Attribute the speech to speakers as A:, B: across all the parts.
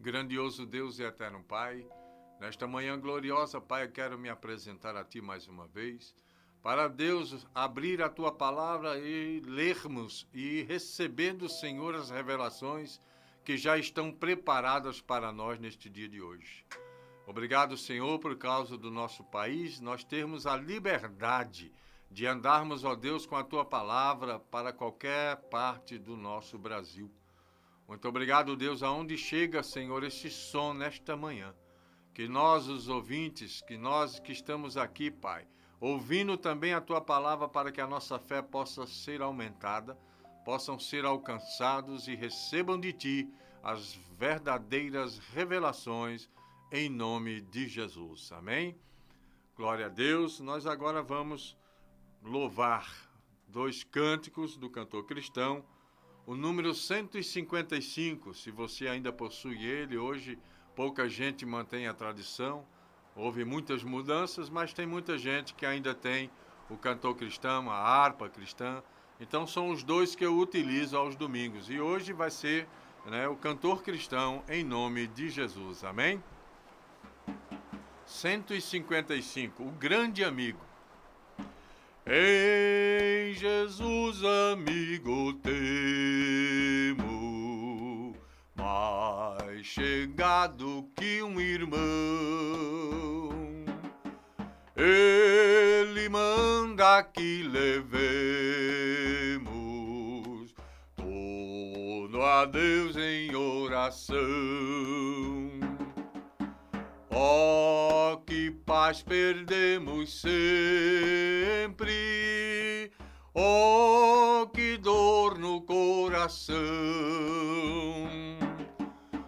A: Grandioso Deus e eterno Pai, nesta manhã gloriosa, Pai, eu quero me apresentar a Ti mais uma vez, para Deus abrir a Tua palavra e lermos e recebendo, Senhor, as revelações que já estão preparadas para nós neste dia de hoje. Obrigado, Senhor, por causa do nosso país, nós termos a liberdade de andarmos, ó Deus, com a Tua palavra para qualquer parte do nosso Brasil. Muito obrigado, Deus, aonde chega, Senhor, esse som nesta manhã. Que nós, os ouvintes, que nós que estamos aqui, Pai, ouvindo também a Tua palavra para que a nossa fé possa ser aumentada, possam ser alcançados e recebam de Ti as verdadeiras revelações em nome de Jesus. Amém? Glória a Deus. Nós agora vamos louvar 2 cânticos do cantor cristão. O número 155, se você ainda possui ele, hoje pouca gente mantém a tradição, houve muitas mudanças, mas tem muita gente que ainda tem o cantor cristão, a harpa cristã, então são os 2 que eu utilizo aos domingos, e hoje vai ser, o cantor cristão em nome de Jesus, amém? 155, o grande amigo. Em Jesus, amigo, temo, mais chegado que um irmão. Ele manda que levemos todo a Deus em oração. Oh, que paz perdemos sempre, oh, que dor no coração,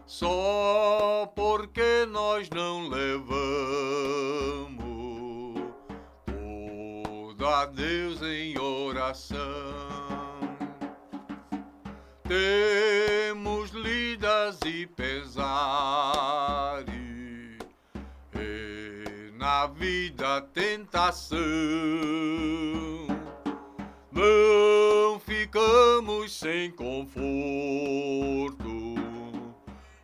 A: só porque nós não levamos todo a Deus em oração. Temos lidas e pesares, na vida tentação, não ficamos sem conforto,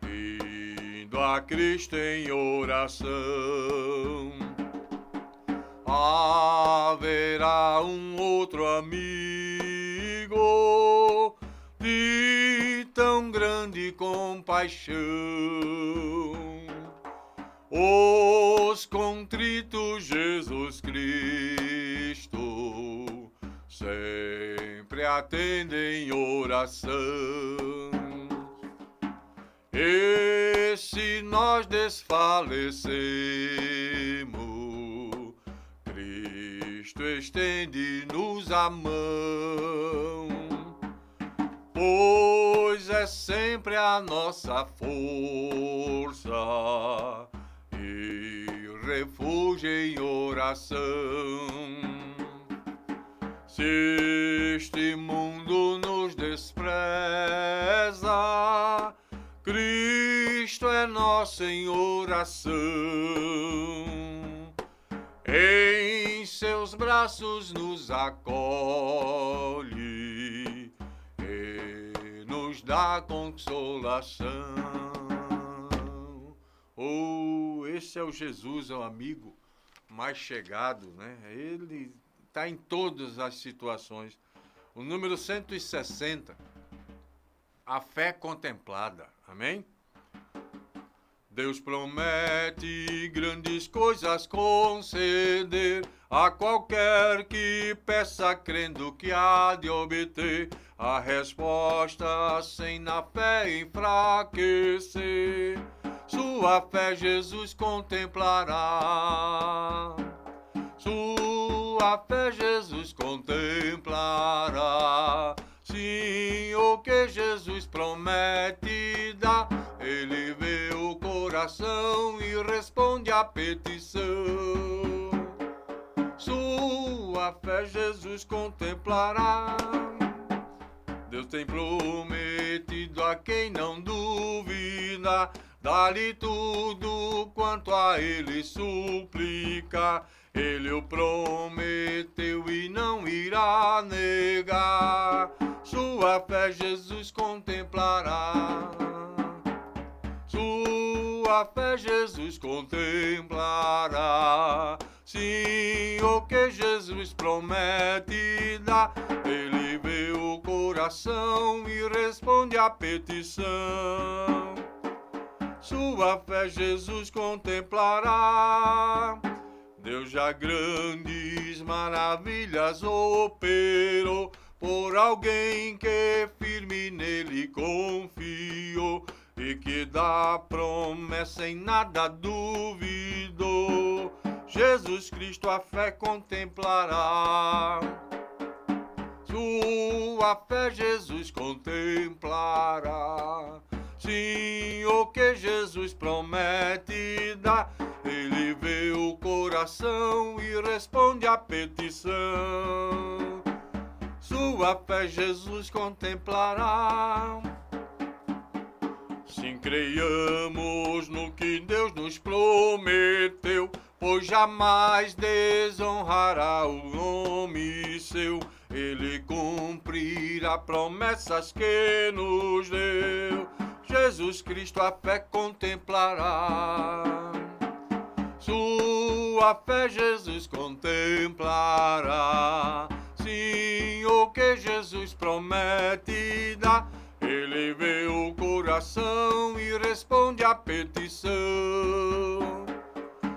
A: indo a Cristo em oração. Haverá um outro amigo de tão grande compaixão, os contritos Jesus Cristo sempre atendem oração. E se nós desfalecemos, Cristo estende-nos a mão, pois é sempre a nossa força, refúgio em oração. Se este mundo nos despreza, Cristo é nosso em oração. Em seus braços nos acolhe e nos dá consolação. Oh, esse é o Jesus, é o amigo mais chegado, né? Ele está em todas as situações. O número 160, a fé contemplada, amém? Deus promete grandes coisas conceder a qualquer que peça, crendo que há de obter a resposta sem na fé enfraquecer. Sua fé Jesus contemplará, sua fé Jesus contemplará. Sim, o que Jesus promete dá, ele vê o coração e responde à petição. Sua fé Jesus contemplará. Deus tem prometido a quem não duvida, dá-lhe tudo quanto a ele suplica. Ele o prometeu e não irá negar. Sua fé Jesus contemplará. Sua Sua fé Jesus contemplará. Sim, o que Jesus promete dá. Ele vê o coração e responde à petição. Sua fé Jesus contemplará. Deus já grandes maravilhas operou por alguém que firme nele confiou e que da promessa em nada duvidou. Jesus Cristo a fé contemplará. Sua fé Jesus contemplará. Sim, o que Jesus promete dá. Ele vê o coração e responde à petição. Sua fé Jesus contemplará. Sim, creiamos no que Deus nos prometeu, pois jamais desonrará o nome seu. Ele cumprirá promessas que nos deu. Jesus Cristo a fé contemplará. Sua fé Jesus contemplará. Sim, o que Jesus promete dá. Ele vê o coração e responde à petição.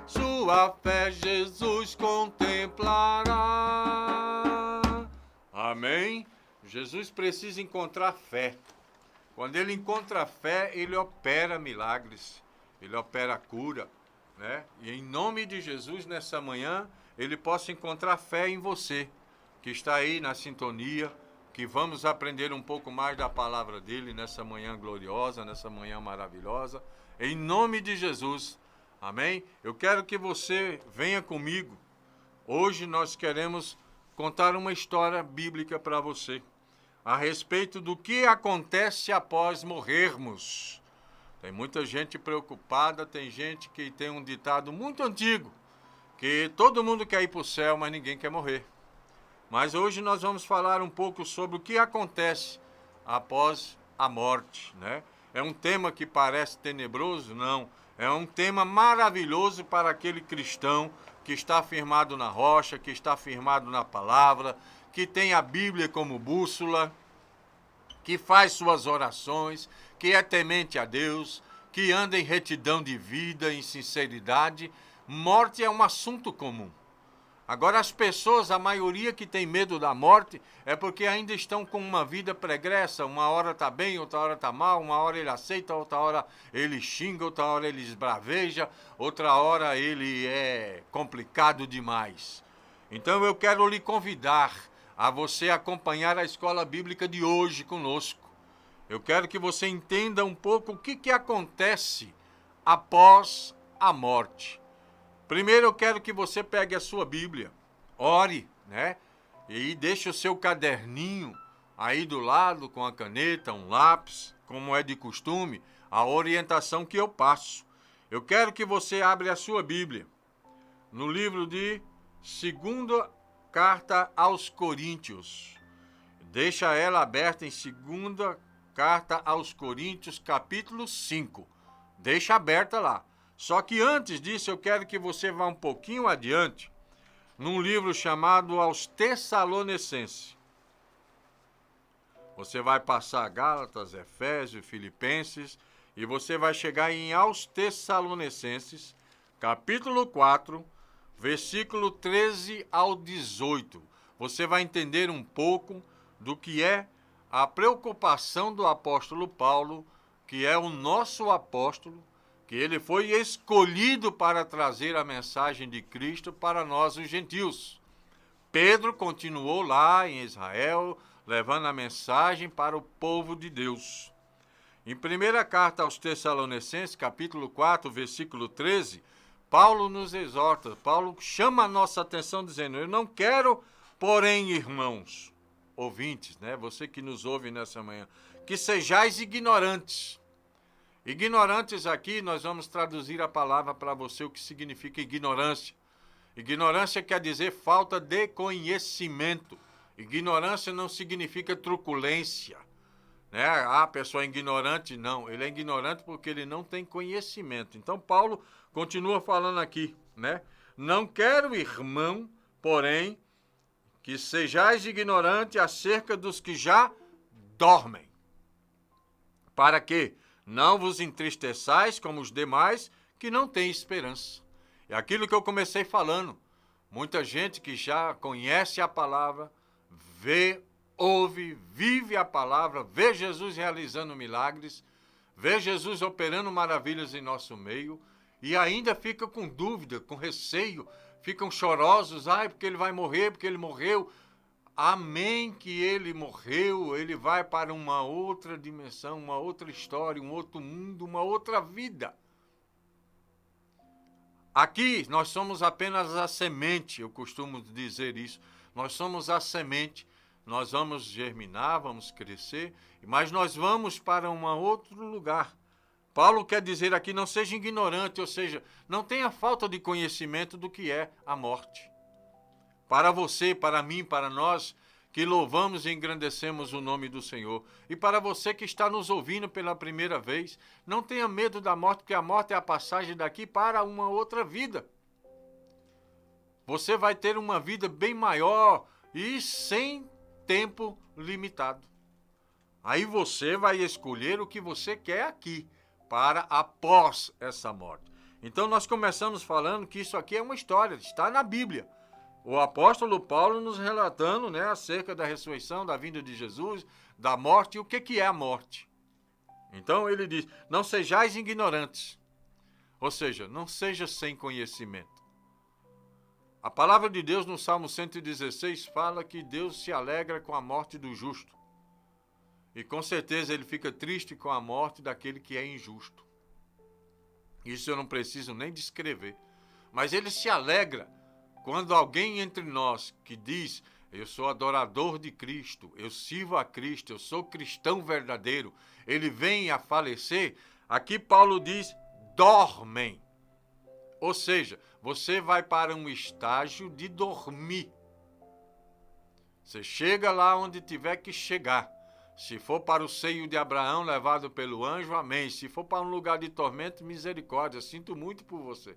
A: Sua fé Jesus contemplará. Amém? Jesus precisa encontrar fé. Quando ele encontra fé, ele opera milagres, ele opera cura, né? E em nome de Jesus, nessa manhã, ele possa encontrar fé em você, que está aí na sintonia, que vamos aprender um pouco mais da palavra dele nessa manhã gloriosa, nessa manhã maravilhosa. Em nome de Jesus, amém? Eu quero que você venha comigo. Hoje nós queremos contar uma história bíblica para você, a respeito do que acontece após morrermos. Tem muita gente preocupada, tem gente que tem um ditado muito antigo, que todo mundo quer ir para o céu, mas ninguém quer morrer. Mas hoje nós vamos falar um pouco sobre o que acontece após a morte, né? É um tema que parece tenebroso? Não. É um tema maravilhoso para aquele cristão que está firmado na rocha, que está firmado na palavra, que tem a Bíblia como bússola, que faz suas orações, que é temente a Deus, que anda em retidão de vida, em sinceridade. Morte é um assunto comum. Agora, as pessoas, a maioria que tem medo da morte, é porque ainda estão com uma vida pregressa. Uma hora está bem, outra hora está mal, uma hora ele aceita, outra hora ele xinga, outra hora ele esbraveja, outra hora ele é complicado demais. Então eu quero lhe convidar a você acompanhar a escola bíblica de hoje conosco. Eu quero que você entenda um pouco o que acontece após a morte. Primeiro eu quero que você pegue a sua Bíblia, ore, né? E deixe o seu caderninho aí do lado com a caneta, um lápis, como é de costume, a orientação que eu passo. Eu quero que você abra a sua Bíblia no livro de 2ª Carta aos Coríntios. Deixa ela aberta em 2ª Carta aos Coríntios, capítulo 5. Deixa aberta lá. Só que antes disso, eu quero que você vá um pouquinho adiante, num livro chamado Aos Tessalonicenses. Você vai passar Gálatas, Efésios, Filipenses, e você vai chegar em Aos Tessalonicenses, capítulo 4, versículo 13 ao 18. Você vai entender um pouco do que é a preocupação do apóstolo Paulo, que é o nosso apóstolo, que ele foi escolhido para trazer a mensagem de Cristo para nós, os gentios. Pedro continuou lá em Israel, levando a mensagem para o povo de Deus. Em 1ª Carta aos Tessalonicenses, capítulo 4, versículo 13, Paulo nos exorta, Paulo chama a nossa atenção dizendo: eu não quero, porém, irmãos, ouvintes, né? Você que nos ouve nessa manhã, que sejais ignorantes. Ignorantes aqui, nós vamos traduzir a palavra para você, o que significa ignorância. Ignorância quer dizer falta de conhecimento. Ignorância não significa truculência. né? Ah, a pessoa é ignorante. Não, ele é ignorante porque ele não tem conhecimento. Então Paulo continua falando aqui, né? Não quero, irmão, porém, que sejais ignorante acerca dos que já dormem, para que não vos entristeçais como os demais que não têm esperança. É aquilo que eu comecei falando. Muita gente que já conhece a palavra, vê, ouve, vive a palavra, vê Jesus realizando milagres, vê Jesus operando maravilhas em nosso meio e ainda fica com dúvida, com receio, ficam chorosos, ai, porque ele vai morrer, porque ele morreu. Amém que ele morreu, ele vai para uma outra dimensão, uma outra história, um outro mundo, uma outra vida. Aqui nós somos apenas a semente, eu costumo dizer isso. Nós somos a semente, nós vamos germinar, vamos crescer, mas nós vamos para um outro lugar. Paulo quer dizer aqui, não seja ignorante, ou seja, não tenha falta de conhecimento do que é a morte. Para você, para mim, para nós que louvamos e engrandecemos o nome do Senhor. E para você que está nos ouvindo pela primeira vez, não tenha medo da morte, porque a morte é a passagem daqui para uma outra vida. Você vai ter uma vida bem maior e sem tempo limitado. Aí você vai escolher o que você quer aqui, para após essa morte. Então nós começamos falando que isso aqui é uma história, está na Bíblia. O apóstolo Paulo nos relatando, né, acerca da ressurreição, da vinda de Jesus, da morte e o que é a morte. Então ele diz, não sejais ignorantes, ou seja, não seja sem conhecimento. A palavra de Deus no Salmo 116 fala que Deus se alegra com a morte do justo. E com certeza ele fica triste com a morte daquele que é injusto. Isso eu não preciso nem descrever. Mas ele se alegra quando alguém entre nós que diz, eu sou adorador de Cristo, eu sirvo a Cristo, eu sou cristão verdadeiro, ele vem a falecer, aqui Paulo diz, dormem. Ou seja, você vai para um estágio de dormir. Você chega lá onde tiver que chegar. Se for para o seio de Abraão, levado pelo anjo, amém. Se for para um lugar de tormento, misericórdia, sinto muito por você.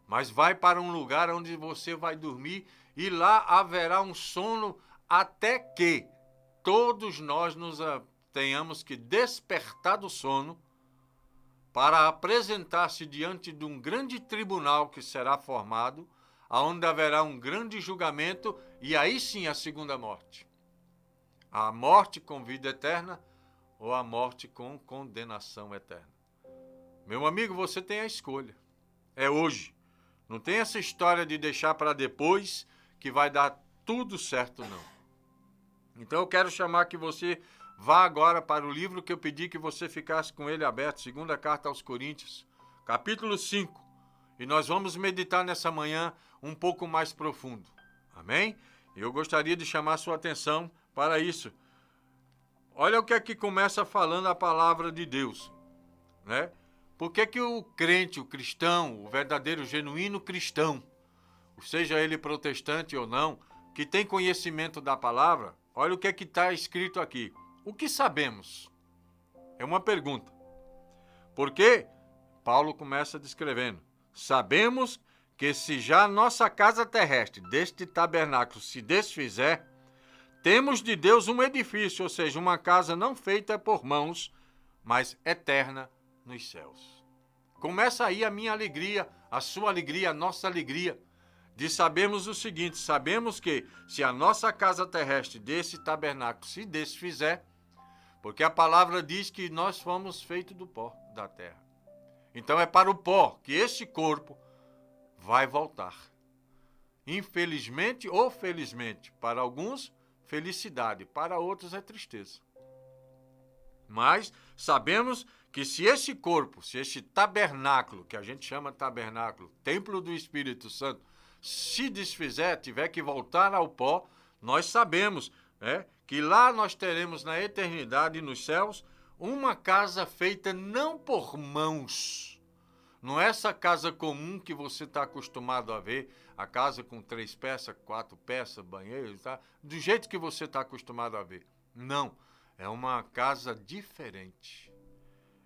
A: Mas vai para um lugar onde você vai dormir e lá haverá um sono até que todos nós tenhamos que despertar do sono para apresentar-se diante de um grande tribunal que será formado, onde haverá um grande julgamento e aí sim a segunda morte. A morte com vida eterna ou a morte com condenação eterna. Meu amigo, você tem a escolha. É hoje. Não tem essa história de deixar para depois que vai dar tudo certo, não. Então eu quero chamar que você vá agora para o livro que eu pedi que você ficasse com ele aberto, segunda carta aos Coríntios, capítulo 5. E nós vamos meditar nessa manhã um pouco mais profundo. Amém? Eu gostaria de chamar a sua atenção para isso. Olha o que é que começa falando a palavra de Deus, né? Por que o crente, o cristão, o verdadeiro, genuíno cristão, seja ele protestante ou não, que tem conhecimento da palavra, olha o que é que está escrito aqui. O que sabemos? É uma pergunta. Porque Paulo começa descrevendo. Sabemos que se já nossa casa terrestre deste tabernáculo se desfizer, temos de Deus um edifício, ou seja, uma casa não feita por mãos, mas eterna nos céus. Começa aí a minha alegria, a sua alegria, a nossa alegria, de sabermos o seguinte, sabemos que se a nossa casa terrestre desse tabernáculo se desfizer, porque a palavra diz que nós fomos feitos do pó da terra. Então é para o pó que este corpo vai voltar. Infelizmente ou felizmente, para alguns, felicidade, para outros é tristeza. Mas sabemos que se esse corpo, se este tabernáculo, que a gente chama tabernáculo, templo do Espírito Santo, se desfizer, tiver que voltar ao pó, nós sabemos, né, que lá nós teremos na eternidade, nos céus, uma casa feita não por mãos. Não é essa casa comum que você está acostumado a ver, a casa com 3 peças, 4 peças, banheiro, tá? Do jeito que você está acostumado a ver. Não. é uma casa diferente.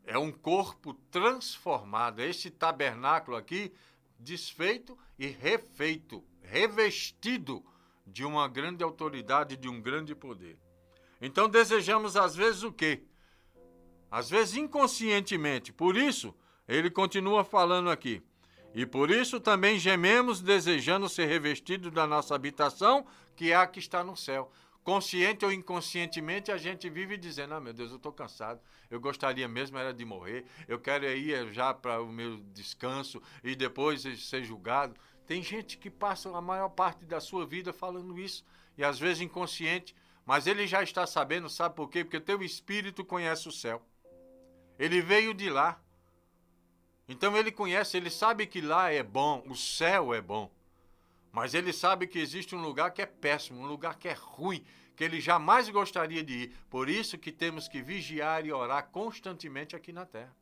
A: É um corpo transformado. Esse tabernáculo aqui, desfeito e refeito, revestido de uma grande autoridade, de um grande poder. Então desejamos às vezes o quê? Às vezes inconscientemente. Por isso, ele continua falando aqui. E por isso também gememos, desejando ser revestidos da nossa habitação, que é a que está no céu. Consciente ou inconscientemente, a gente vive dizendo, ah, meu Deus, eu estou cansado, eu gostaria mesmo era de morrer, eu quero ir já para o meu descanso e depois ser julgado. Tem gente que passa a maior parte da sua vida falando isso, e às vezes inconsciente, mas ele já está sabendo, sabe por quê? Porque teu espírito conhece o céu. Ele veio de lá. Então ele conhece, ele sabe que lá é bom, o céu é bom. Mas ele sabe que existe um lugar que é péssimo, um lugar que é ruim, que ele jamais gostaria de ir. Por isso que temos que vigiar e orar constantemente aqui na terra.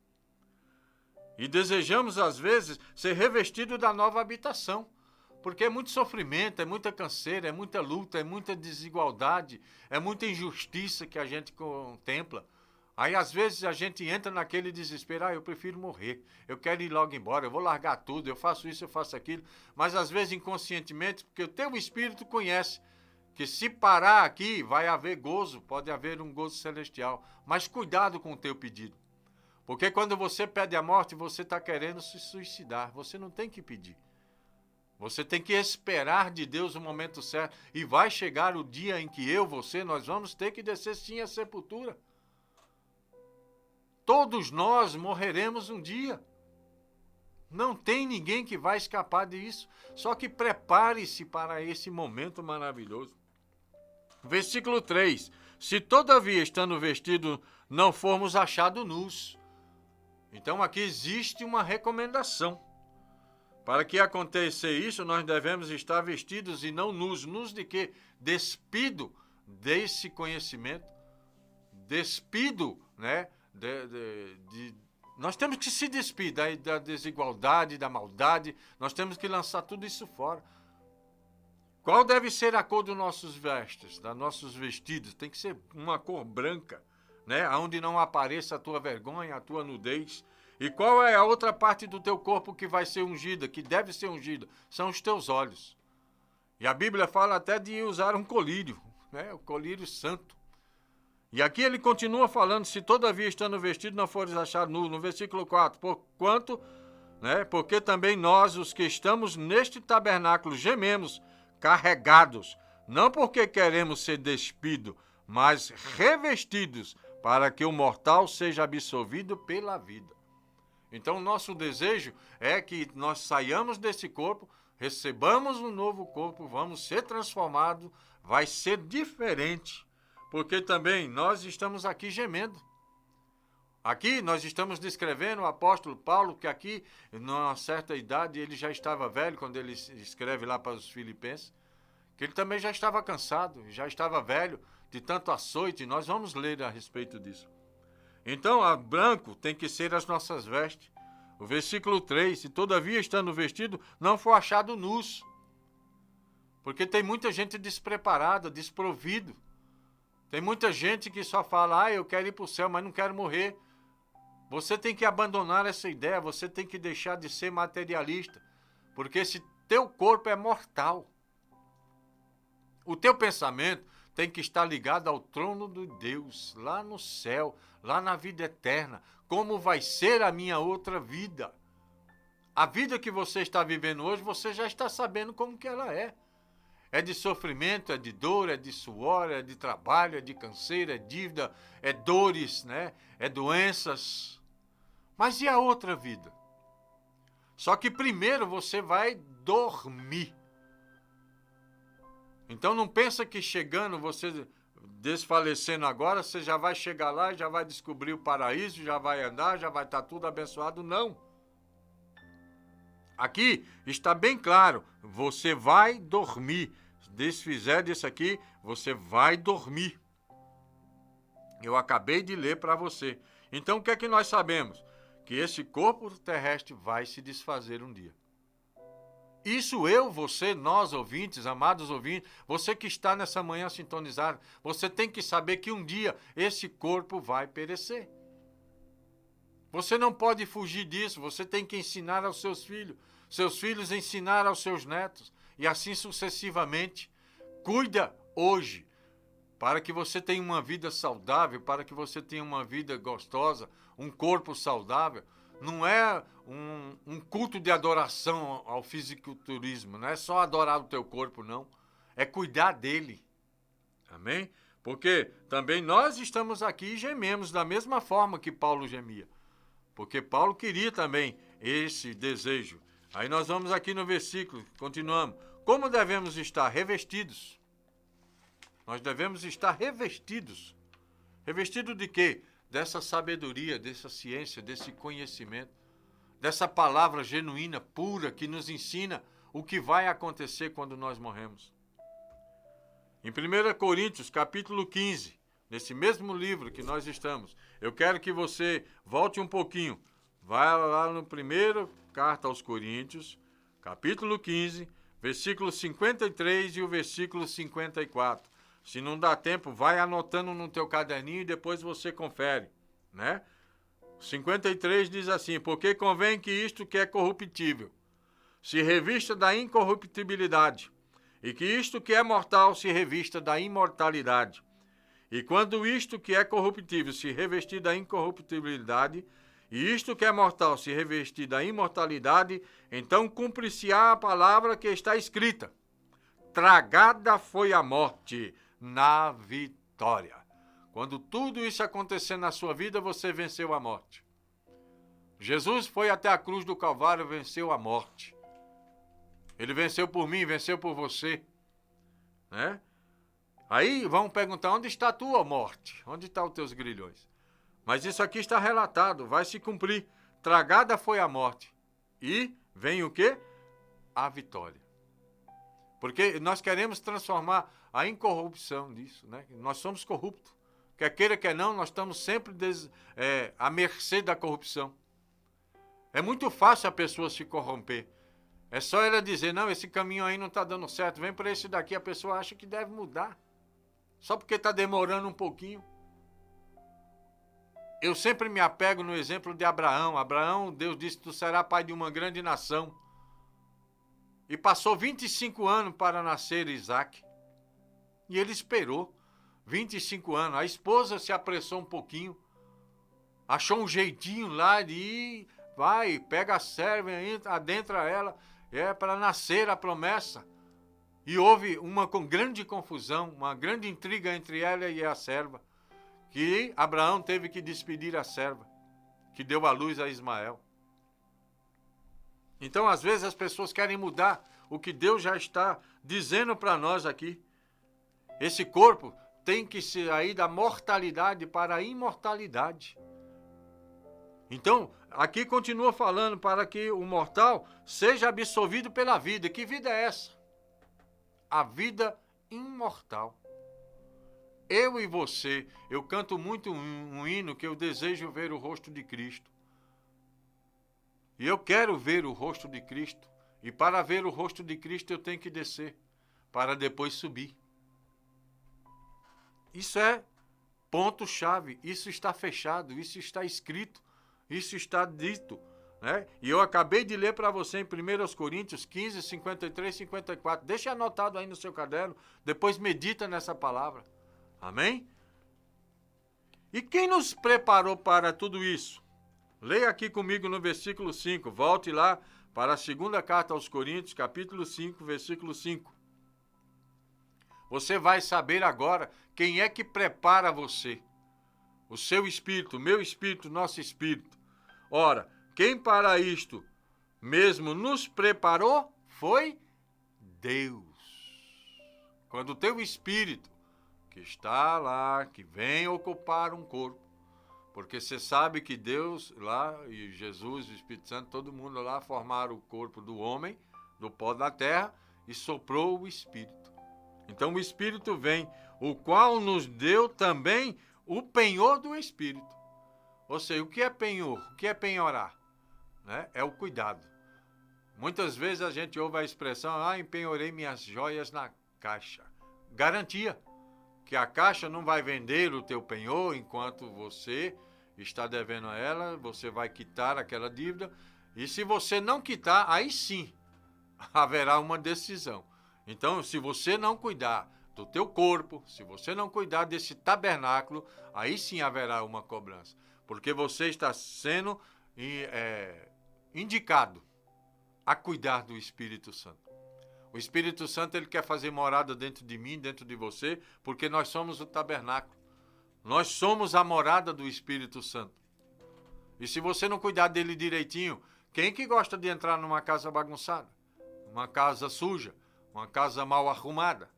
A: E desejamos, às vezes, ser revestido da nova habitação. Porque é muito sofrimento, é muita canseira, é muita luta, é muita desigualdade, é muita injustiça que a gente contempla. Aí, às vezes, a gente entra naquele desespero, eu prefiro morrer, eu quero ir logo embora, eu vou largar tudo, eu faço isso, eu faço aquilo. Mas, às vezes, inconscientemente, porque o teu espírito conhece que se parar aqui, vai haver gozo, pode haver um gozo celestial. Mas cuidado com o teu pedido. Porque quando você pede a morte, você está querendo se suicidar, você não tem que pedir. Você tem que esperar de Deus o momento certo. E vai chegar o dia em que nós vamos ter que descer sim à sepultura. Todos nós morreremos um dia. Não tem ninguém que vai escapar disso. Só que prepare-se para esse momento maravilhoso. Versículo 3. Se todavia, estando vestido, não formos achados nus. Então aqui existe uma recomendação. Para que aconteça isso, nós devemos estar vestidos e não nus. Nus de quê? Despido desse conhecimento. Despido, né? Nós temos que se despir da desigualdade, da maldade, nós temos que lançar tudo isso fora. Qual deve ser a cor dos nossos vestes, dos nossos vestidos? Tem que ser uma cor branca, né? Onde não apareça a tua vergonha, a tua nudez. E qual é a outra parte do teu corpo que vai ser ungida, que deve ser ungida? São os teus olhos. E a Bíblia fala até de usar um colírio, né? O colírio santo. E aqui ele continua falando, se todavia estando vestido não fores achado nu, no versículo 4, porquanto, né, porque também nós, os que estamos neste tabernáculo, gememos, carregados, não porque queremos ser despidos, mas revestidos, para que o mortal seja absolvido pela vida. Então, o nosso desejo é que nós saiamos desse corpo, recebamos um novo corpo, vamos ser transformados, vai ser diferente. Porque também nós estamos aqui gemendo. Aqui nós estamos descrevendo o apóstolo Paulo, que aqui, numa certa idade, ele já estava velho, quando ele escreve lá para os Filipenses, que ele também já estava cansado, já estava velho, de tanto açoite. Nós vamos ler a respeito disso. Então, a branco tem que ser as nossas vestes. O versículo 3, se todavia estando vestido, não for achado nus. Porque tem muita gente despreparada, desprovido. Tem muita gente que só fala, eu quero ir para o céu, mas não quero morrer. Você tem que abandonar essa ideia, você tem que deixar de ser materialista, porque esse teu corpo é mortal. O teu pensamento tem que estar ligado ao trono de Deus, lá no céu, lá na vida eterna. Como vai ser a minha outra vida? A vida que você está vivendo hoje, você já está sabendo como que ela é. É de sofrimento, é de dor, é de suor, é de trabalho, é de canseira, é dívida, é dores, né? É doenças. Mas e a outra vida? Só que primeiro você vai dormir. Então não pensa que chegando, você desfalecendo agora, você já vai chegar lá, já vai descobrir o paraíso, já vai andar, já vai estar tudo abençoado. Não. Aqui está bem claro, você vai dormir. Se desfizer disso aqui, você vai dormir. Eu acabei de ler para você. Então o que é que nós sabemos? Que esse corpo terrestre vai se desfazer um dia. Isso eu, você, nós ouvintes, amados ouvintes, você que está nessa manhã sintonizado, você tem que saber que um dia esse corpo vai perecer. Você não pode fugir disso, você tem que ensinar aos seus filhos ensinar aos seus netos, e assim sucessivamente. Cuida hoje, para que você tenha uma vida saudável, para que você tenha uma vida gostosa, um corpo saudável. Não é um culto de adoração ao fisiculturismo, não é só adorar o teu corpo, não. É cuidar dele. Amém? Porque também nós estamos aqui e gememos da mesma forma que Paulo gemia. Porque Paulo queria também esse desejo. Aí nós vamos aqui no versículo, continuamos. Como devemos estar? Revestidos. Nós devemos estar revestidos. Revestido de quê? Dessa sabedoria, dessa ciência, desse conhecimento, dessa palavra genuína, pura, que nos ensina o que vai acontecer quando nós morremos. Em 1 Coríntios, capítulo 15, nesse mesmo livro que nós estamos, eu quero que você volte um pouquinho. Vai lá no primeiro carta aos Coríntios, capítulo 15, versículo 53 e o versículo 54. Se não dá tempo, vai anotando no teu caderninho e depois você confere, né? 53 diz assim: porque convém que isto que é corruptível se revista da incorruptibilidade, e que isto que é mortal se revista da imortalidade. E quando isto que é corruptível se revestir da incorruptibilidade, e isto que é mortal se revestir da imortalidade, então cumprir-se-á a palavra que está escrita: tragada foi a morte na vitória. Quando tudo isso acontecer na sua vida, você venceu a morte. Jesus foi até a cruz do Calvário, venceu a morte. Ele venceu por mim, venceu por você, né? Aí vão perguntar: onde está a tua morte? Onde estão os teus grilhões? Mas isso aqui está relatado, vai se cumprir. Tragada foi a morte. E vem o quê? A vitória. Porque nós queremos transformar a incorrupção disso, né? Nós somos corruptos. Quer queira, quer não, nós estamos sempre à mercê da corrupção. É muito fácil a pessoa se corromper. É só ela dizer: não, esse caminho aí não está dando certo, vem para esse daqui. A pessoa acha que deve mudar, só porque está demorando um pouquinho. Eu sempre me apego no exemplo de Abraão. Abraão, Deus disse: tu serás pai de uma grande nação. E passou 25 anos para nascer Isaac. E ele esperou 25 anos. A esposa se apressou um pouquinho, achou um jeitinho lá de ir, vai, pega a serva, adentra ela, para nascer a promessa. E houve uma grande confusão, uma grande intriga entre ela e a serva, que Abraão teve que despedir a serva, que deu à luz a Ismael. Então, às vezes, as pessoas querem mudar o que Deus já está dizendo para nós aqui. Esse corpo tem que sair da mortalidade para a imortalidade. Então, aqui continua falando para que o mortal seja absolvido pela vida. Que vida é essa? A vida imortal. Eu e você, eu canto muito um hino que eu desejo ver o rosto de Cristo. E eu quero ver o rosto de Cristo. E para ver o rosto de Cristo eu tenho que descer, para depois subir. Isso é ponto-chave, isso está fechado, isso está escrito, isso está dito, né? E eu acabei de ler para você em 1 Coríntios 15, 53, 54. Deixa anotado aí no seu caderno, depois medita nessa palavra. Amém? E quem nos preparou para tudo isso? Leia aqui comigo no versículo 5. Volte lá para a segunda carta aos Coríntios, capítulo 5, versículo 5. Você vai saber agora quem é que prepara você. O seu espírito, o meu espírito, nosso espírito. Ora, quem para isto mesmo nos preparou foi Deus. Quando o teu espírito, que está lá, que vem ocupar um corpo, porque você sabe que Deus lá, e Jesus, o Espírito Santo, todo mundo lá formaram o corpo do homem, do pó da terra, e soprou o Espírito. Então o Espírito vem, o qual nos deu também o penhor do Espírito. Ou seja, o que é penhor? O que é penhorar? Né? É o cuidado. Muitas vezes a gente ouve a expressão, empenhorei minhas joias na caixa. Garantia que a caixa não vai vender o teu penhor enquanto você está devendo a ela, você vai quitar aquela dívida, e se você não quitar, aí sim haverá uma decisão. Então, se você não cuidar do teu corpo, se você não cuidar desse tabernáculo, aí sim haverá uma cobrança, porque você está sendo indicado a cuidar do Espírito Santo. O Espírito Santo, ele quer fazer morada dentro de mim, dentro de você, porque nós somos o tabernáculo. Nós somos a morada do Espírito Santo. E se você não cuidar dele direitinho, quem que gosta de entrar numa casa bagunçada? Uma casa suja? Uma casa mal arrumada?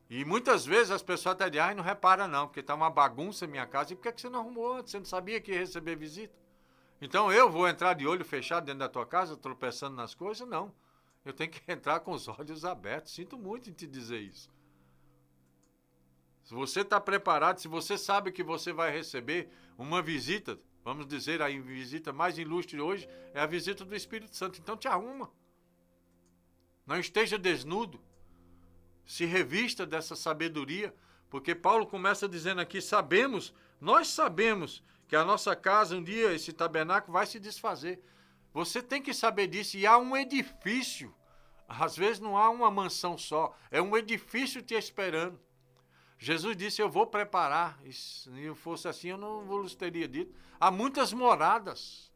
A: E muitas vezes as pessoas até dizem, não repara não, porque está uma bagunça em minha casa. E por que você não arrumou antes? Você não sabia que ia receber visita? Então eu vou entrar de olho fechado dentro da tua casa, tropeçando nas coisas? Não. Eu tenho que entrar com os olhos abertos. Sinto muito em te dizer isso. Se você está preparado, se você sabe que você vai receber uma visita, vamos dizer, a visita mais ilustre hoje é a visita do Espírito Santo. Então te arruma. Não esteja desnudo. Se revista dessa sabedoria, porque Paulo começa dizendo aqui, nós sabemos que a nossa casa, um dia, esse tabernáculo vai se desfazer. Você tem que saber disso, e há um edifício. Às vezes não há uma mansão só, é um edifício te esperando. Jesus disse, eu vou preparar, e se eu fosse assim eu não vos teria dito. Há muitas moradas.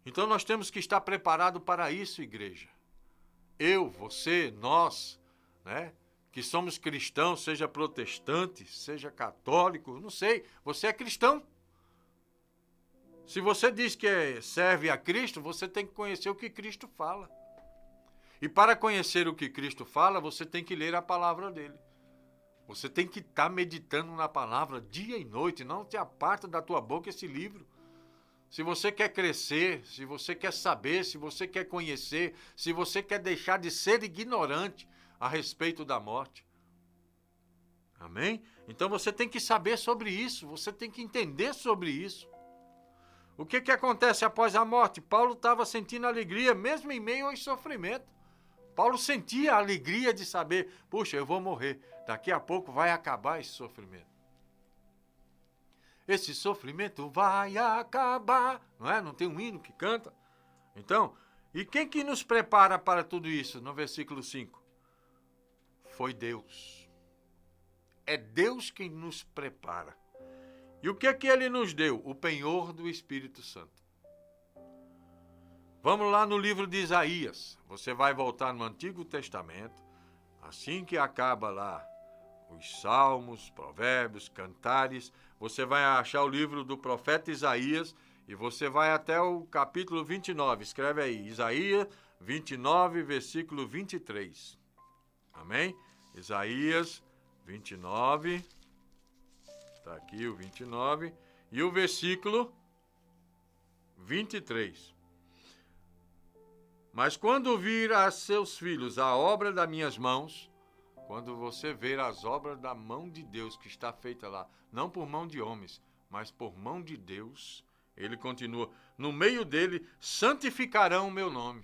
A: Então nós temos que estar preparados para isso, igreja. Eu, você, nós, né, que somos cristãos, seja protestante, seja católico, não sei, você é cristão. Se você diz que serve a Cristo, você tem que conhecer o que Cristo fala. E para conhecer o que Cristo fala, você tem que ler a palavra dele. Você tem que estar meditando na palavra dia e noite, não te aparta da tua boca esse livro. Se você quer crescer, se você quer saber, se você quer conhecer, se você quer deixar de ser ignorante a respeito da morte. Amém? Então você tem que saber sobre isso, você tem que entender sobre isso. O que acontece após a morte? Paulo estava sentindo alegria, mesmo em meio ao sofrimento. Paulo sentia a alegria de saber, puxa, eu vou morrer, daqui a pouco vai acabar esse sofrimento. Esse sofrimento vai acabar, não é? Não tem um hino que canta? Então, e quem que nos prepara para tudo isso? No versículo 5. Foi Deus. É Deus quem nos prepara. E o que ele nos deu? O penhor do Espírito Santo. Vamos lá no livro de Isaías. Você vai voltar no Antigo Testamento. Assim que acaba lá os Salmos, Provérbios, Cantares, você vai achar o livro do profeta Isaías e você vai até o capítulo 29. Escreve aí, Isaías 29, versículo 23. Amém? Isaías 29... Está aqui o 29 e o versículo 23. Mas quando vir a seus filhos a obra das minhas mãos, quando você ver as obras da mão de Deus que está feita lá, não por mão de homens, mas por mão de Deus, ele continua, no meio dele santificarão o meu nome.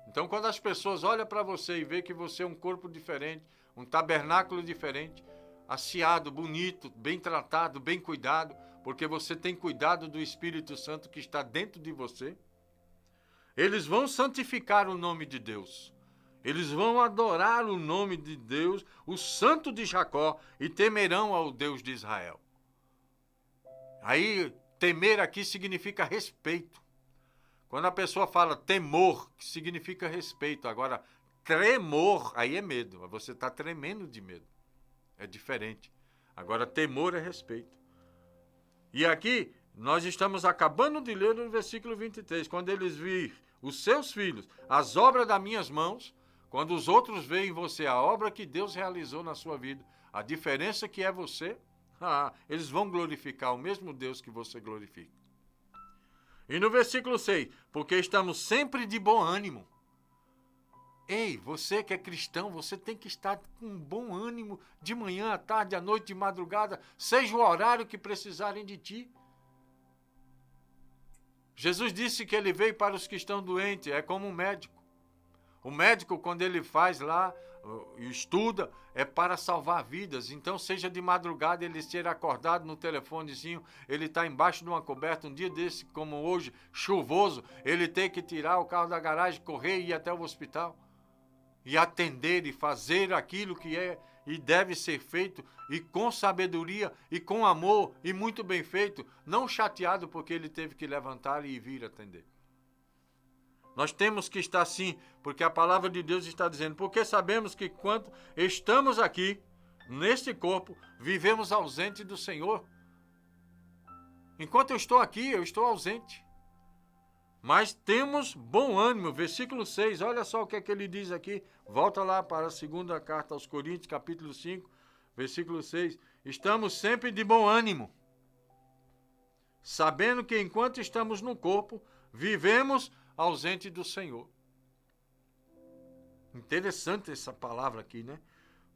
A: Então quando as pessoas olham para você e vê que você é um corpo diferente, um tabernáculo diferente, asseado, bonito, bem tratado, bem cuidado, porque você tem cuidado do Espírito Santo que está dentro de você. Eles vão santificar o nome de Deus. Eles vão adorar o nome de Deus, o Santo de Jacó, e temerão ao Deus de Israel. Aí, temer aqui significa respeito. Quando a pessoa fala temor, que significa respeito. Agora, tremor, aí é medo. Você está tremendo de medo. É diferente. Agora, temor é respeito. E aqui, nós estamos acabando de ler no versículo 23. Quando eles virem os seus filhos, as obras das minhas mãos, quando os outros veem em você a obra que Deus realizou na sua vida, a diferença que é você, eles vão glorificar o mesmo Deus que você glorifica. E no versículo 6, porque estamos sempre de bom ânimo. Ei, você que é cristão, você tem que estar com bom ânimo de manhã, à tarde, à noite, de madrugada, seja o horário que precisarem de ti. Jesus disse que ele veio para os que estão doentes, é como um médico. O médico, quando ele faz lá, estuda, é para salvar vidas. Então, seja de madrugada, ele ser acordado no telefonezinho, ele está embaixo de uma coberta, um dia desse, como hoje, chuvoso, ele tem que tirar o carro da garagem, correr e ir até o hospital. E atender e fazer aquilo que é e deve ser feito, e com sabedoria, e com amor, e muito bem feito, não chateado porque ele teve que levantar e vir atender. Nós temos que estar assim, porque a palavra de Deus está dizendo, porque sabemos que quando estamos aqui, neste corpo, vivemos ausente do Senhor. Enquanto eu estou aqui, eu estou ausente. Mas temos bom ânimo. Versículo 6, olha só o que é que ele diz aqui. Volta lá para a segunda carta aos Coríntios, capítulo 5, versículo 6. Estamos sempre de bom ânimo, sabendo que enquanto estamos no corpo, vivemos ausente do Senhor. Interessante essa palavra aqui, né?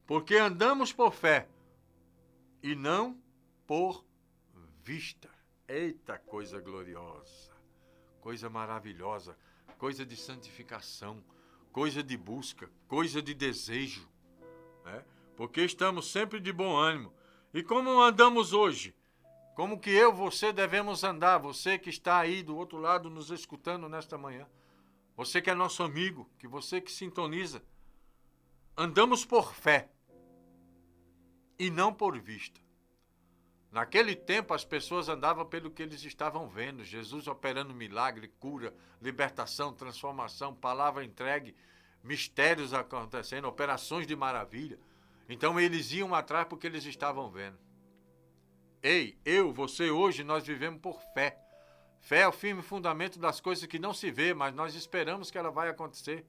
A: Porque andamos por fé e não por vista. Eita, coisa gloriosa, coisa maravilhosa, coisa de santificação, coisa de busca, coisa de desejo, né? Porque estamos sempre de bom ânimo. E como andamos hoje? Como que eu, você devemos andar? Você que está aí do outro lado nos escutando nesta manhã. Você que é nosso amigo, que você que sintoniza. Andamos por fé e não por vista. Naquele tempo as pessoas andavam pelo que eles estavam vendo. Jesus operando milagre, cura, libertação, transformação, palavra entregue, mistérios acontecendo, operações de maravilha. Então eles iam atrás porque eles estavam vendo. Ei, eu, você, hoje nós vivemos por fé. Fé é o firme fundamento das coisas que não se vê, mas nós esperamos que ela vai acontecer.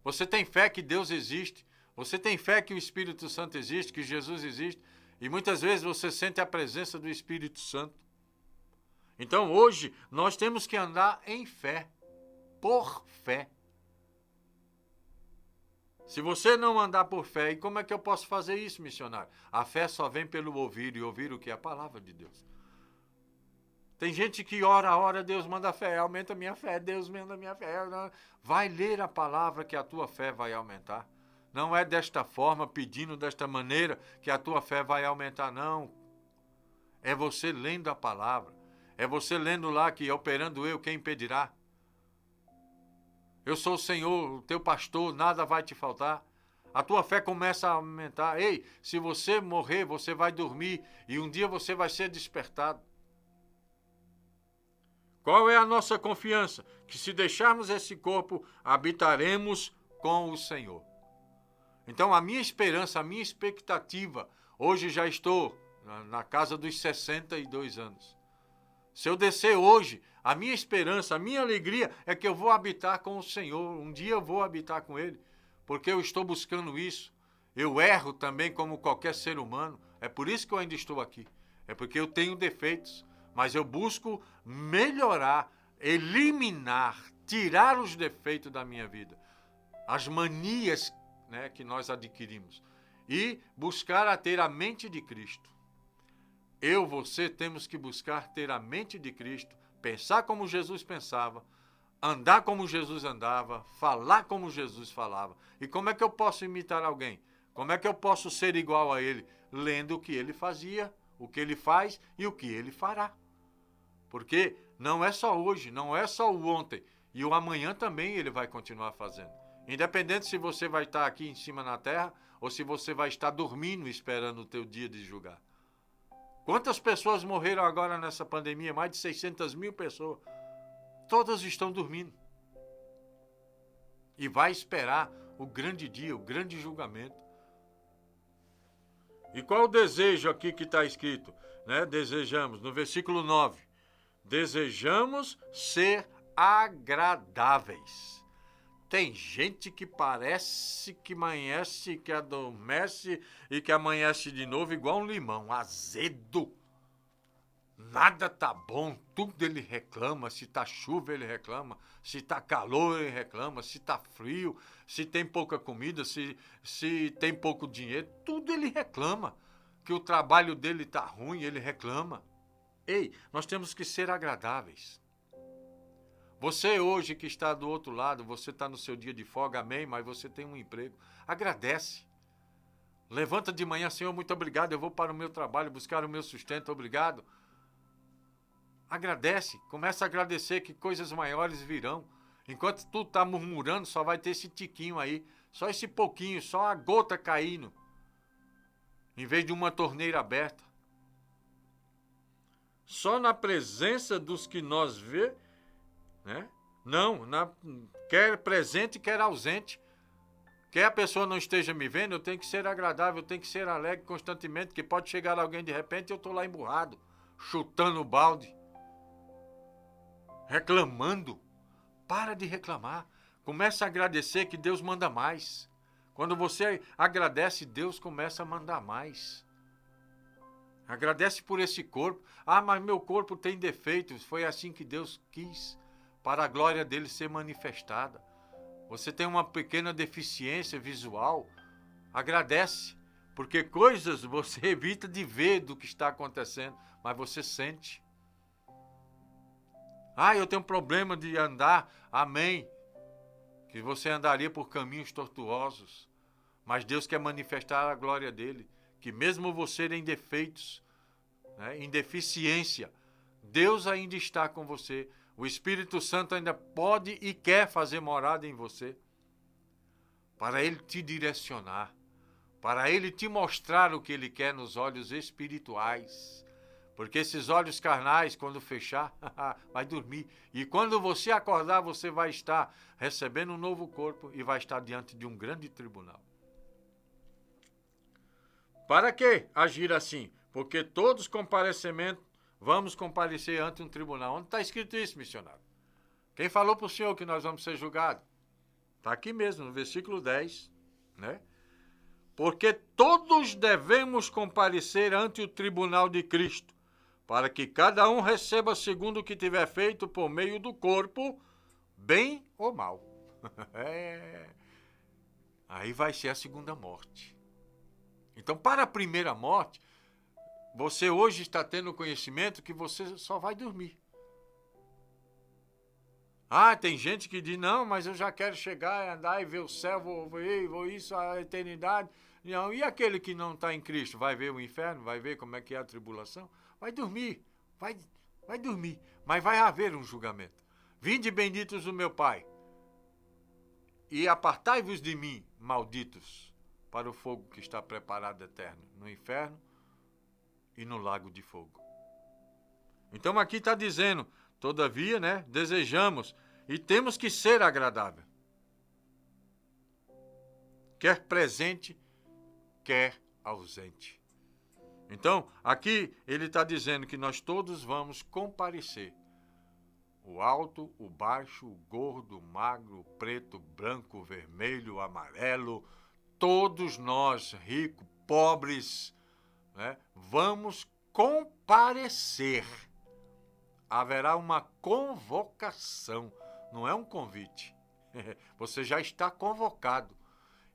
A: Você tem fé que Deus existe. Você tem fé que o Espírito Santo existe, que Jesus existe. E muitas vezes você sente a presença do Espírito Santo. Então hoje nós temos que andar em fé, por fé. Se você não andar por fé, e como é que eu posso fazer isso, missionário? A fé só vem pelo ouvir, e ouvir o que? A palavra de Deus. Tem gente que ora, Deus manda fé, aumenta a minha fé, Deus manda a minha fé. Vai ler a palavra que a tua fé vai aumentar. Não é desta forma, pedindo desta maneira, que a tua fé vai aumentar, não. É você lendo a palavra. É você lendo lá que, operando eu, quem impedirá? Eu sou o Senhor, o teu pastor, nada vai te faltar. A tua fé começa a aumentar. Ei, se você morrer, você vai dormir e um dia você vai ser despertado. Qual é a nossa confiança? Que se deixarmos esse corpo, habitaremos com o Senhor. Então a minha esperança, a minha expectativa, hoje já estou na casa dos 62 anos. Se eu descer hoje, a minha esperança, a minha alegria é que eu vou habitar com o Senhor. Um dia eu vou habitar com Ele, porque eu estou buscando isso. Eu erro também como qualquer ser humano. É por isso que eu ainda estou aqui. É porque eu tenho defeitos, mas eu busco melhorar, eliminar, tirar os defeitos da minha vida. As manias, né, que nós adquirimos. E buscar a ter a mente de Cristo. Eu, você, temos que buscar ter a mente de Cristo, pensar como Jesus pensava, andar como Jesus andava, falar como Jesus falava. E como é que eu posso imitar alguém? Como é que eu posso ser igual a ele? Lendo o que ele fazia, o que ele faz e o que ele fará. Porque não é só hoje, não é só o ontem. E o amanhã também ele vai continuar fazendo. Independente se você vai estar aqui em cima na terra ou se você vai estar dormindo esperando o teu dia de julgar. Quantas pessoas morreram agora nessa pandemia? Mais de 600 mil pessoas. Todas estão dormindo. E vai esperar o grande dia, o grande julgamento. E qual o desejo aqui que está escrito? Né? Desejamos, no versículo 9. Desejamos ser agradáveis. Tem gente que parece que amanhece, que adormece e que amanhece de novo igual um limão, azedo. Nada tá bom, tudo ele reclama. Se tá chuva ele reclama, se tá calor ele reclama, se tá frio, se tem pouca comida, se tem pouco dinheiro, tudo ele reclama. Que o trabalho dele tá ruim, ele reclama. Ei, nós temos que ser agradáveis. Você hoje que está do outro lado, você está no seu dia de folga, amém, mas você tem um emprego. Agradece. Levanta de manhã, Senhor, muito obrigado, eu vou para o meu trabalho buscar o meu sustento, obrigado. Agradece, começa a agradecer que coisas maiores virão. Enquanto tu está murmurando, só vai ter esse tiquinho aí, só esse pouquinho, só a gota caindo, em vez de uma torneira aberta. Só na presença dos que nós vê, né? Não, quer presente, quer ausente. Quer a pessoa não esteja me vendo, eu tenho que ser agradável, eu tenho que ser alegre constantemente, que pode chegar alguém de repente e eu estou lá emburrado, chutando o balde, reclamando. Para de reclamar. Começa a agradecer que Deus manda mais. Quando você agradece, Deus começa a mandar mais. Agradece por esse corpo. Ah, mas meu corpo tem defeitos. Foi assim que Deus quis, para a glória dele ser manifestada. Você tem uma pequena deficiência visual. Agradece, porque coisas você evita de ver do que está acontecendo, mas você sente. Ah, eu tenho um problema de andar. Amém. Que você andaria por caminhos tortuosos. Mas Deus quer manifestar a glória dele. Que mesmo você em defeitos, né, em deficiência, Deus ainda está com você. O Espírito Santo ainda pode e quer fazer morada em você. Para ele te direcionar. Para ele te mostrar o que ele quer nos olhos espirituais. Porque esses olhos carnais, quando fechar, vai dormir. E quando você acordar, você vai estar recebendo um novo corpo e vai estar diante de um grande tribunal. Para que agir assim? Porque todos vamos comparecer ante um tribunal. Onde está escrito isso, missionário? Quem falou para o senhor que nós vamos ser julgados? Está aqui mesmo, no versículo 10, né? Porque todos devemos comparecer ante o tribunal de Cristo, para que cada um receba segundo o que tiver feito por meio do corpo, bem ou mal. Aí vai ser a segunda morte. Então, para a primeira morte, você hoje está tendo conhecimento que você só vai dormir. Ah, tem gente que diz, não, mas eu já quero chegar, andar e ver o céu, vou isso, a eternidade. Não, e aquele que não está em Cristo, vai ver o inferno, vai ver como é que é a tribulação? Vai dormir, vai dormir, mas vai haver um julgamento. Vinde benditos do meu Pai, e apartai-vos de mim, malditos, para o fogo que está preparado eterno, no inferno e no lago de fogo. Então aqui está dizendo, todavia, né, desejamos e temos que ser agradável. Quer presente, quer ausente. Então, aqui ele está dizendo que nós todos vamos comparecer. O alto, o baixo, o gordo, o magro, o preto, o branco, o vermelho, o amarelo, todos nós, ricos, pobres, né, vamos comparecer. Haverá uma convocação, não é um convite. Você já está convocado.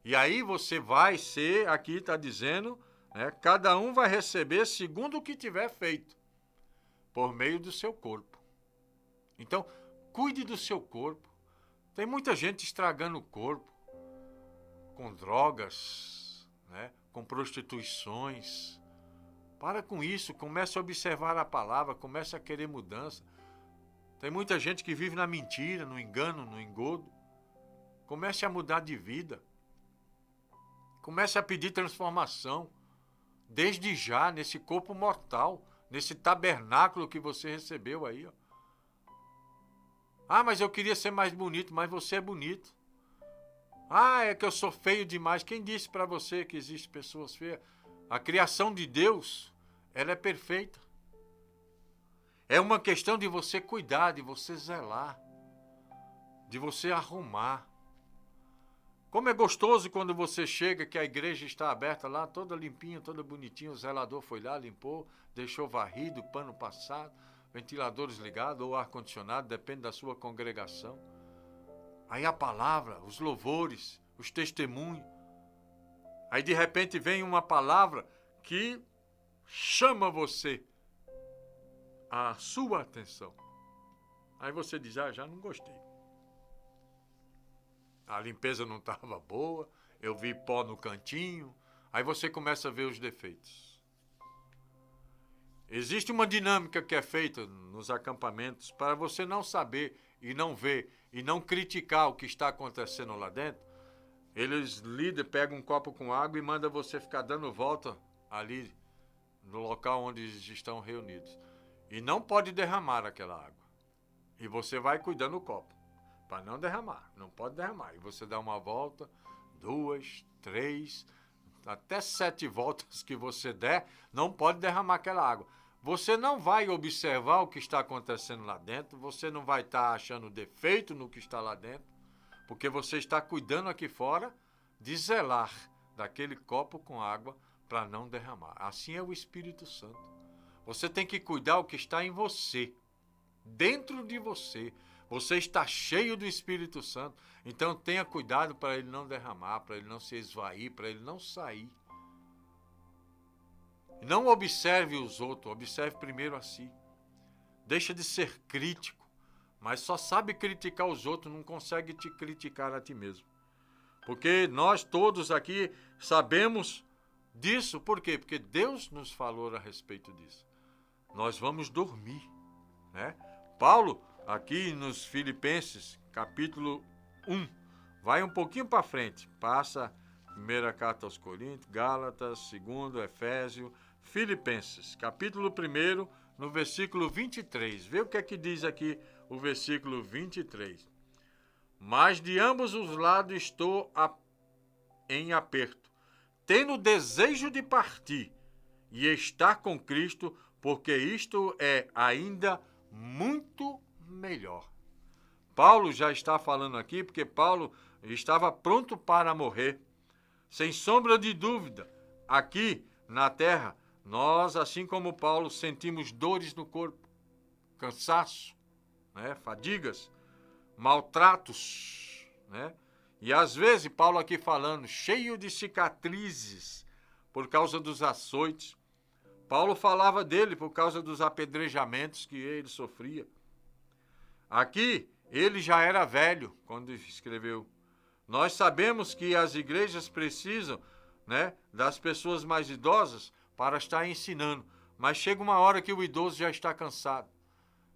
A: E aí você vai ser, aqui está dizendo, né, cada um vai receber segundo o que tiver feito, por meio do seu corpo. Então, cuide do seu corpo. Tem muita gente estragando o corpo, com drogas, né, com prostituições. Para com isso, comece a observar a palavra, comece a querer mudança. Tem muita gente que vive na mentira, no engano, no engodo. Comece a mudar de vida. Comece a pedir transformação. Desde já, nesse corpo mortal, nesse tabernáculo que você recebeu aí. Ó. Ah, mas eu queria ser mais bonito, mas você é bonito. Ah, é que eu sou feio demais. Quem disse para você que existem pessoas feias? A criação de Deus, ela é perfeita. É uma questão de você cuidar, de você zelar, de você arrumar. Como é gostoso quando você chega, que a igreja está aberta lá, toda limpinha, toda bonitinha, o zelador foi lá, limpou, deixou varrido, pano passado, ventiladores ligados ou ar-condicionado, depende da sua congregação. Aí a palavra, os louvores, os testemunhos. Aí de repente vem uma palavra que chama você, a sua atenção. Aí você diz, já não gostei. A limpeza não estava boa, eu vi pó no cantinho. Aí você começa a ver os defeitos. Existe uma dinâmica que é feita nos acampamentos para você não saber e não ver e não criticar o que está acontecendo lá dentro. Eles, líder, pegam um copo com água e mandam você ficar dando volta ali no local onde eles estão reunidos. E não pode derramar aquela água. E você vai cuidando do copo, para não derramar. Não pode derramar. E você dá uma volta, 2, 3, até 7 voltas que você der, não pode derramar aquela água. Você não vai observar o que está acontecendo lá dentro, você não vai estar achando defeito no que está lá dentro, porque você está cuidando aqui fora de zelar daquele copo com água para não derramar. Assim é o Espírito Santo. Você tem que cuidar o que está em você, dentro de você. Você está cheio do Espírito Santo, então tenha cuidado para ele não derramar, para ele não se esvair, para ele não sair. Não observe os outros, observe primeiro a si. Deixa de ser crítico, mas só sabe criticar os outros, não consegue te criticar a ti mesmo. Porque nós todos aqui sabemos disso, por quê? Porque Deus nos falou a respeito disso. Nós vamos dormir, né? Paulo, aqui nos Filipenses, capítulo 1, vai um pouquinho para frente, passa primeira carta aos Coríntios, Gálatas, segundo, Efésios, Filipenses, capítulo 1, no versículo 23. Vê o que é que diz aqui o versículo 23. Mas de ambos os lados estou em aperto, tendo desejo de partir e estar com Cristo, porque isto é ainda muito melhor. Paulo já está falando aqui, porque Paulo estava pronto para morrer. Sem sombra de dúvida, aqui na terra, nós, assim como Paulo, sentimos dores no corpo, cansaço, né, fadigas, maltratos, né? E às vezes, Paulo aqui falando, cheio de cicatrizes por causa dos açoites. Paulo falava dele por causa dos apedrejamentos que ele sofria. Aqui, ele já era velho quando escreveu. Nós sabemos que as igrejas precisam, né, das pessoas mais idosas para estar ensinando. Mas chega uma hora que o idoso já está cansado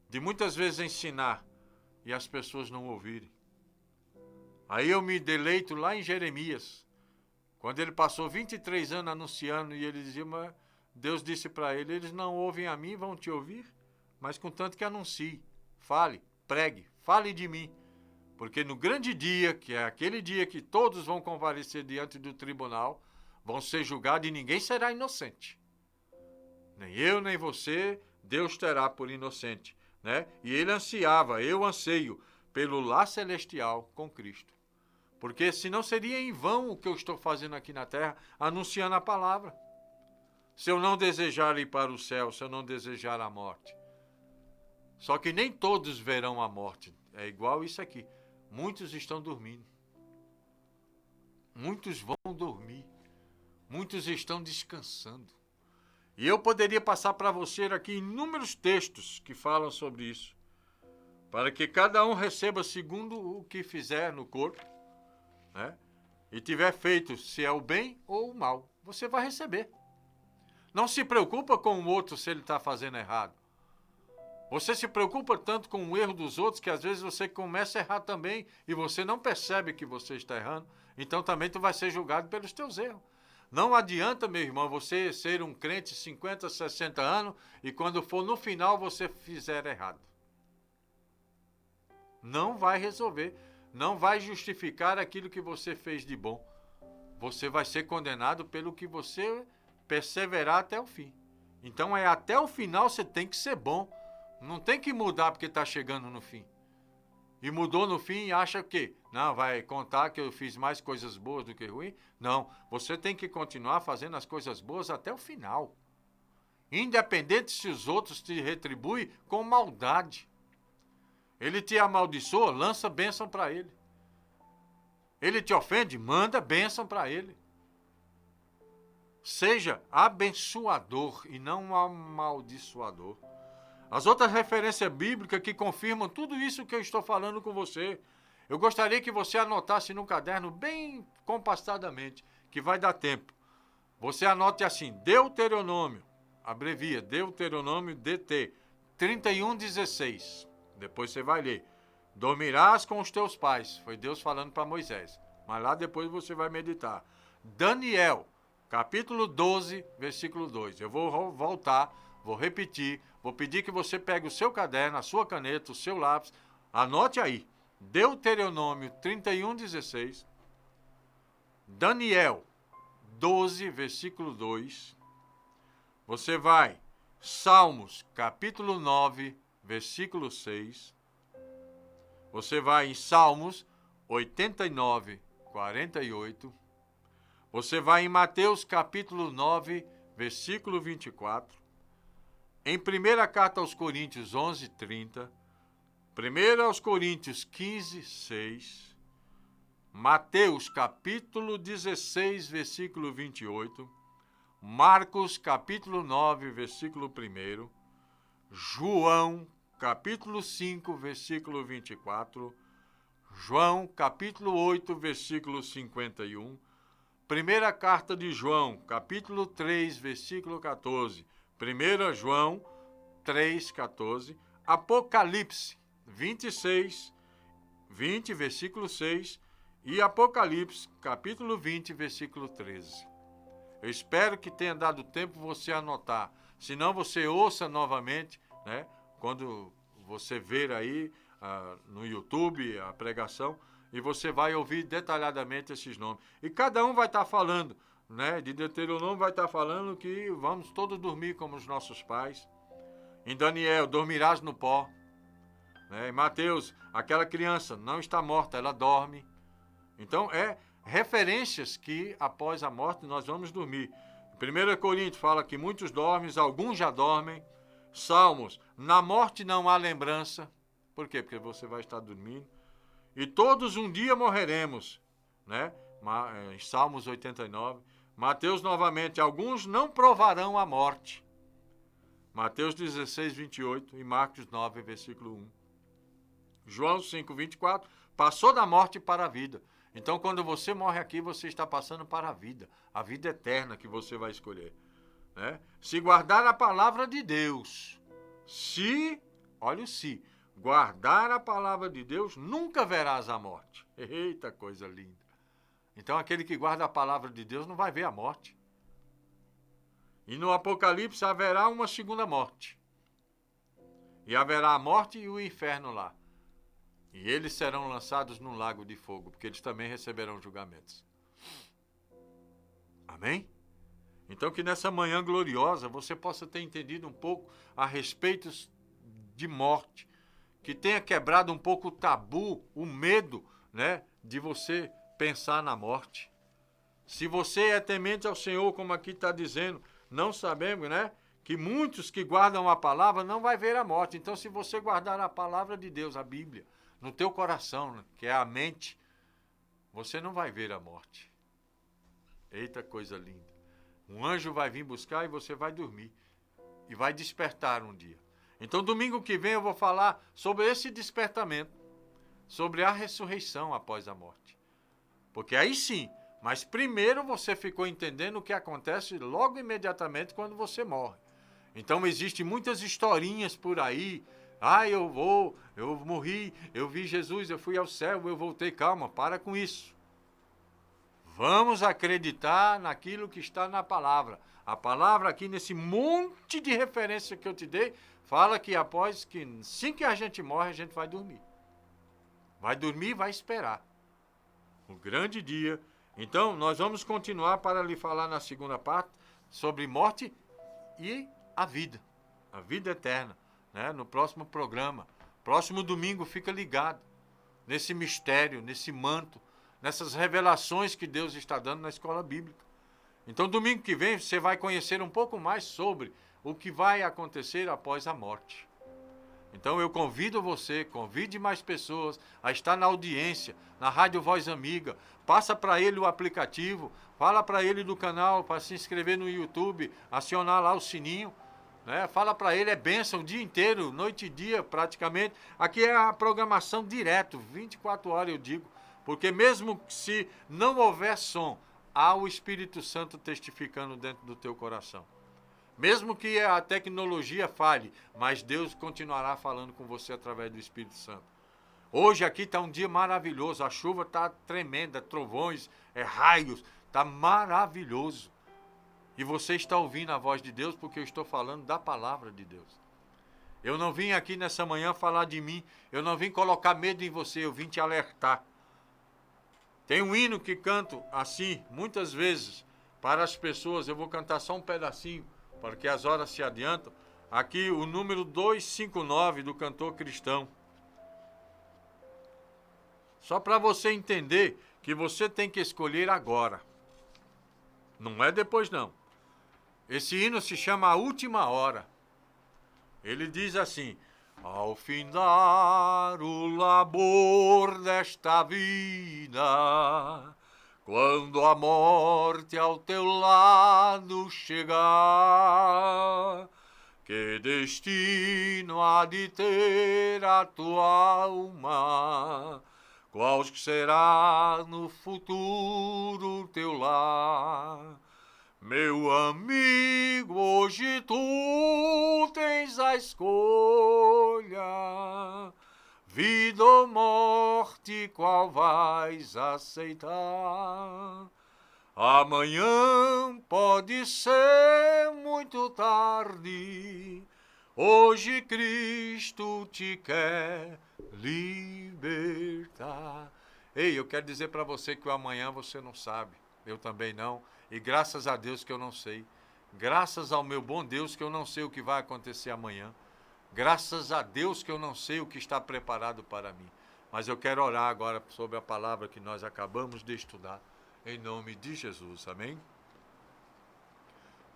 A: de muitas vezes ensinar e as pessoas não ouvirem. Aí eu me deleito lá em Jeremias, quando ele passou 23 anos anunciando e ele dizia, mas Deus disse para ele, eles não ouvem a mim, vão te ouvir, mas contanto que anuncie, fale, pregue, fale de mim. Porque no grande dia, que é aquele dia que todos vão comparecer diante do tribunal, vão ser julgados e ninguém será inocente. Nem eu, nem você, Deus terá por inocente, né? E ele ansiava, eu anseio pelo lar celestial com Cristo. Porque senão seria em vão o que eu estou fazendo aqui na terra, anunciando a palavra. Se eu não desejar ir para o céu, se eu não desejar a morte. Só que nem todos verão a morte. É igual isso aqui. Muitos estão dormindo. Muitos vão dormir. Muitos estão descansando. E eu poderia passar para você aqui inúmeros textos que falam sobre isso. Para que cada um receba segundo o que fizer no corpo, né? E tiver feito, se é o bem ou o mal, você vai receber. Não se preocupa com o outro se ele está fazendo errado. Você se preocupa tanto com o erro dos outros que às vezes você começa a errar também e você não percebe que você está errando. Então também tu vai ser julgado pelos teus erros. Não adianta, meu irmão, você ser um crente 50, 60 anos e quando for no final você fizer errado. Não vai resolver. Não vai justificar aquilo que você fez de bom. Você vai ser condenado pelo que você perseverar até o fim. Então até o final você tem que ser bom. Não tem que mudar porque está chegando no fim. E mudou no fim e acha que não, vai contar que eu fiz mais coisas boas do que ruins? Não, você tem que continuar fazendo as coisas boas até o final. Independente se os outros te retribuem com maldade. Ele te amaldiçoa, lança bênção para ele. Ele te ofende, manda bênção para ele. Seja abençoador e não amaldiçoador. As outras referências bíblicas que confirmam tudo isso que eu estou falando com você. Eu gostaria que você anotasse no caderno bem compassadamente, que vai dar tempo. Você anote assim, Deuteronômio, abrevia, Deuteronômio DT, 31:16. Depois você vai ler. Dormirás com os teus pais. Foi Deus falando para Moisés. Mas lá depois você vai meditar. Daniel, capítulo 12, versículo 2. Eu vou voltar, vou repetir, vou pedir que você pegue o seu caderno, a sua caneta, o seu lápis. Anote aí. Deuteronômio 31:16. Daniel 12, versículo 2. Você vai, Salmos, capítulo 9, versículo 6. Você vai em Salmos 89, 48. Você vai em Mateus, capítulo 9, versículo 24. Em 1ª carta aos Coríntios 11, 30. 1 aos Coríntios 15, 6. Mateus, capítulo 16, versículo 28. Marcos, capítulo 9, versículo 1. João, capítulo 5, versículo 24. João, capítulo 8, versículo 51. 1ª carta de João, capítulo 3, versículo 14. 1 João 3, 14. Apocalipse 26, 20, versículo 6. E Apocalipse, capítulo 20, versículo 13. Eu espero que tenha dado tempo você anotar. Se não, você ouça novamente, né? Quando você ver aí no YouTube a pregação, e você vai ouvir detalhadamente esses nomes. E cada um vai estar falando, né? De Deuteronômio vai estar falando que vamos todos dormir como os nossos pais. Em Daniel, dormirás no pó. Né? Em Mateus, aquela criança não está morta, ela dorme. Então, referências que após a morte nós vamos dormir. 1 Coríntios fala que muitos dormem, alguns já dormem. Salmos, na morte não há lembrança. Por quê? Porque você vai estar dormindo. E todos um dia morreremos, né? Em Salmos 89. Mateus, novamente, alguns não provarão a morte. Mateus 16, 28 e Marcos 9, versículo 1. João 5, 24, passou da morte para a vida. Então, quando você morre aqui, você está passando para a vida eterna que você vai escolher. Né? Se guardar a palavra de Deus, olha o se, guardar a palavra de Deus, nunca verás a morte. Eita, coisa linda. Então, aquele que guarda a palavra de Deus não vai ver a morte. E no Apocalipse haverá uma segunda morte. E haverá a morte e o inferno lá. E eles serão lançados num lago de fogo, porque eles também receberão julgamentos. Amém? Então que nessa manhã gloriosa você possa ter entendido um pouco a respeito de morte, que tenha quebrado um pouco o tabu, o medo, né, de você pensar na morte. Se você é temente ao Senhor, como aqui está dizendo, não sabemos, né, que muitos que guardam a palavra não vai ver a morte. Então, se você guardar a palavra de Deus, a Bíblia, no teu coração, né, que é a mente, você não vai ver a morte. Eita, coisa linda. Um anjo vai vir buscar e você vai dormir. E vai despertar um dia. Então, domingo que vem eu vou falar sobre esse despertamento, sobre a ressurreição após a morte. Porque aí sim, mas primeiro você ficou entendendo o que acontece logo imediatamente quando você morre. Então, existem muitas historinhas por aí. Eu morri, eu vi Jesus, eu fui ao céu, eu voltei. Calma, para com isso. Vamos acreditar naquilo que está na palavra. A palavra aqui, nesse monte de referência que eu te dei, fala que assim que a gente morre, a gente vai dormir. Vai dormir e vai esperar. Um grande dia. Então, nós vamos continuar para lhe falar na segunda parte sobre morte e a vida eterna, né? No próximo programa. Próximo domingo, fica ligado nesse mistério, nesse manto, nessas revelações que Deus está dando na escola bíblica. Então, domingo que vem, você vai conhecer um pouco mais sobre o que vai acontecer após a morte. Então, eu convido você, convide mais pessoas a estar na audiência, na Rádio Voz Amiga. Passa para ele o aplicativo, fala para ele do canal, para se inscrever no YouTube, acionar lá o sininho, né? Fala para ele, é bênção o dia inteiro, noite e dia, praticamente. Aqui é a programação direto, 24 horas eu digo, porque mesmo se não houver som, há o Espírito Santo testificando dentro do teu coração. Mesmo que a tecnologia falhe, mas Deus continuará falando com você através do Espírito Santo. Hoje aqui está um dia maravilhoso, a chuva está tremenda, trovões, raios, está maravilhoso. E você está ouvindo a voz de Deus porque eu estou falando da palavra de Deus. Eu não vim aqui nessa manhã falar de mim, eu não vim colocar medo em você, eu vim te alertar. Tem um hino que canto assim, muitas vezes, para as pessoas, eu vou cantar só um pedacinho, porque as horas se adiantam. Aqui o número 259 do cantor cristão. Só para você entender que você tem que escolher agora. Não é depois não. Esse hino se chama A Última Hora. Ele diz assim: ao findar o labor desta vida, quando a morte ao teu lado chegar, que destino há de ter a tua alma? Qual será no futuro teu lar? Meu amigo, hoje tu tens a escolha, vida ou morte, qual vais aceitar? Amanhã pode ser muito tarde, hoje Cristo te quer libertar. Ei, eu quero dizer para você que o amanhã você não sabe, eu também não, e graças a Deus que eu não sei, graças ao meu bom Deus que eu não sei o que vai acontecer amanhã, graças a Deus que eu não sei o que está preparado para mim, mas eu quero orar agora sobre a palavra que nós acabamos de estudar, em nome de Jesus, amém?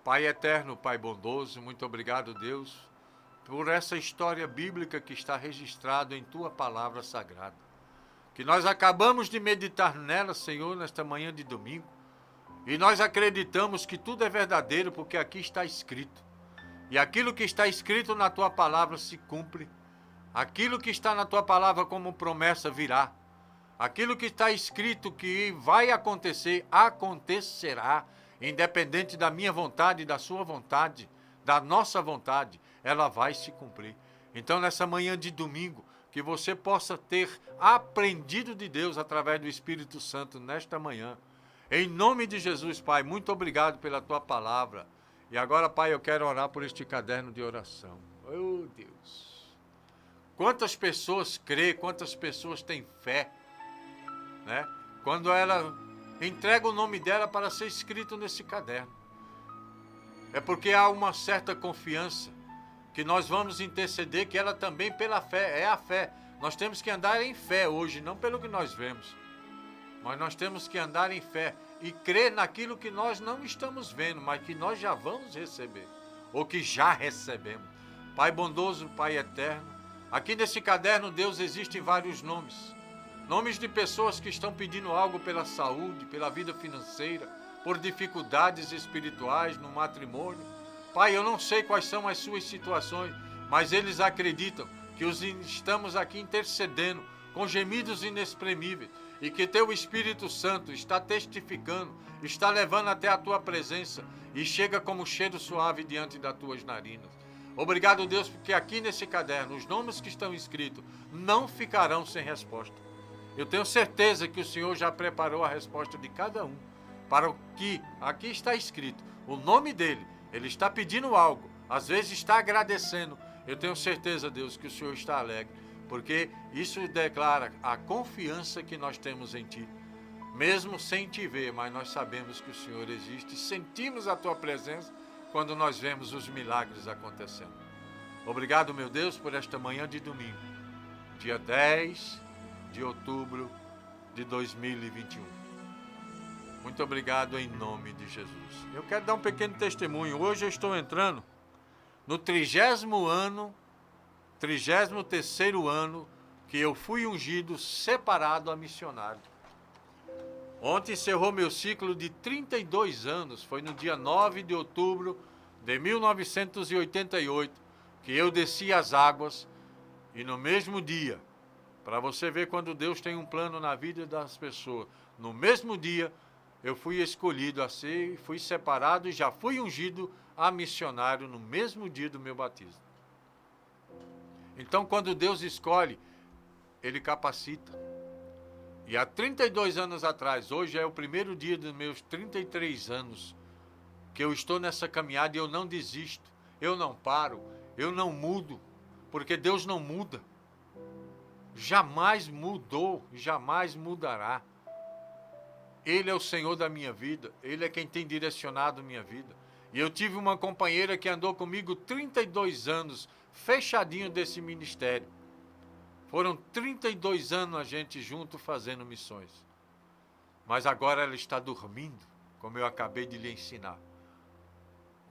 A: Pai eterno, Pai bondoso, muito obrigado, Deus, por essa história bíblica que está registrada em Tua palavra sagrada, que nós acabamos de meditar nela, Senhor, nesta manhã de domingo, e nós acreditamos que tudo é verdadeiro, porque aqui está escrito, e aquilo que está escrito na Tua palavra se cumpre, aquilo que está na Tua palavra como promessa virá, aquilo que está escrito que vai acontecer, acontecerá, independente da minha vontade, da sua vontade, da nossa vontade, ela vai se cumprir. Então, nessa manhã de domingo, que você possa ter aprendido de Deus através do Espírito Santo nesta manhã. Em nome de Jesus, Pai, muito obrigado pela Tua palavra. E agora, Pai, eu quero orar por este caderno de oração. Oh, Deus! Quantas pessoas crê, quantas pessoas têm fé, né? Quando ela entrega o nome dela para ser escrito nesse caderno. É porque há uma certa confiança que nós vamos interceder, que ela também pela fé, é a fé. Nós temos que andar em fé hoje, não pelo que nós vemos. Mas nós temos que andar em fé e crer naquilo que nós não estamos vendo, mas que nós já vamos receber, ou que já recebemos. Pai bondoso, Pai eterno, aqui nesse caderno, Deus, existem vários nomes. Nomes de pessoas que estão pedindo algo pela saúde, pela vida financeira, por dificuldades espirituais no matrimônio. Pai, eu não sei quais são as suas situações, mas eles acreditam que estamos aqui intercedendo com gemidos inexprimíveis e que Teu Espírito Santo está testificando, está levando até a Tua presença e chega como cheiro suave diante das Tuas narinas. Obrigado, Deus, porque aqui nesse caderno os nomes que estão escritos não ficarão sem resposta. Eu tenho certeza que o Senhor já preparou a resposta de cada um para o que aqui está escrito, o nome dele. Ele está pedindo algo, às vezes está agradecendo. Eu tenho certeza, Deus, que o Senhor está alegre, porque isso declara a confiança que nós temos em Ti. Mesmo sem Te ver, mas nós sabemos que o Senhor existe e sentimos a Tua presença quando nós vemos os milagres acontecendo. Obrigado, meu Deus, por esta manhã de domingo, dia 10 de outubro de 2021. Muito obrigado em nome de Jesus. Eu quero dar um pequeno testemunho. Hoje eu estou entrando no 33º ano que eu fui ungido, separado a missionário. Ontem encerrou meu ciclo de 32 anos, foi no dia 9 de outubro de 1988, que eu desci as águas e no mesmo dia, para você ver quando Deus tem um plano na vida das pessoas, no mesmo dia eu fui escolhido a ser, fui separado e já fui ungido a missionário no mesmo dia do meu batismo. Então, quando Deus escolhe, Ele capacita. E há 32 anos atrás, hoje é o primeiro dia dos meus 33 anos, que eu estou nessa caminhada e eu não desisto, eu não paro, eu não mudo, porque Deus não muda. Jamais mudou, jamais mudará. Ele é o Senhor da minha vida, Ele é quem tem direcionado minha vida. E eu tive uma companheira que andou comigo 32 anos, fechadinho desse ministério. Foram 32 anos a gente junto fazendo missões. Mas agora ela está dormindo, como eu acabei de lhe ensinar.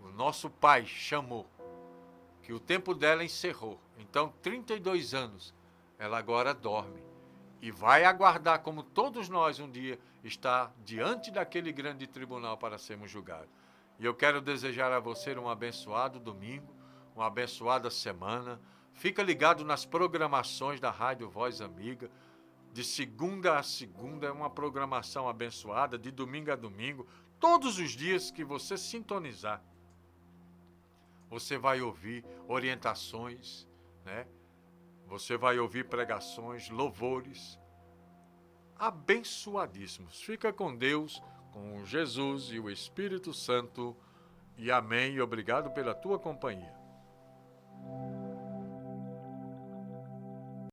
A: O nosso Pai chamou, que o tempo dela encerrou. Então, 32 anos, ela agora dorme. E vai aguardar, como todos nós um dia, estar diante daquele grande tribunal para sermos julgados. E eu quero desejar a você um abençoado domingo, uma abençoada semana. Fica ligado nas programações da Rádio Voz Amiga. De segunda a segunda é uma programação abençoada, de domingo a domingo. Todos os dias que você sintonizar, você vai ouvir orientações, né? Você vai ouvir pregações, louvores, abençoadíssimos. Fica com Deus, com Jesus e o Espírito Santo. E amém. E obrigado pela tua companhia.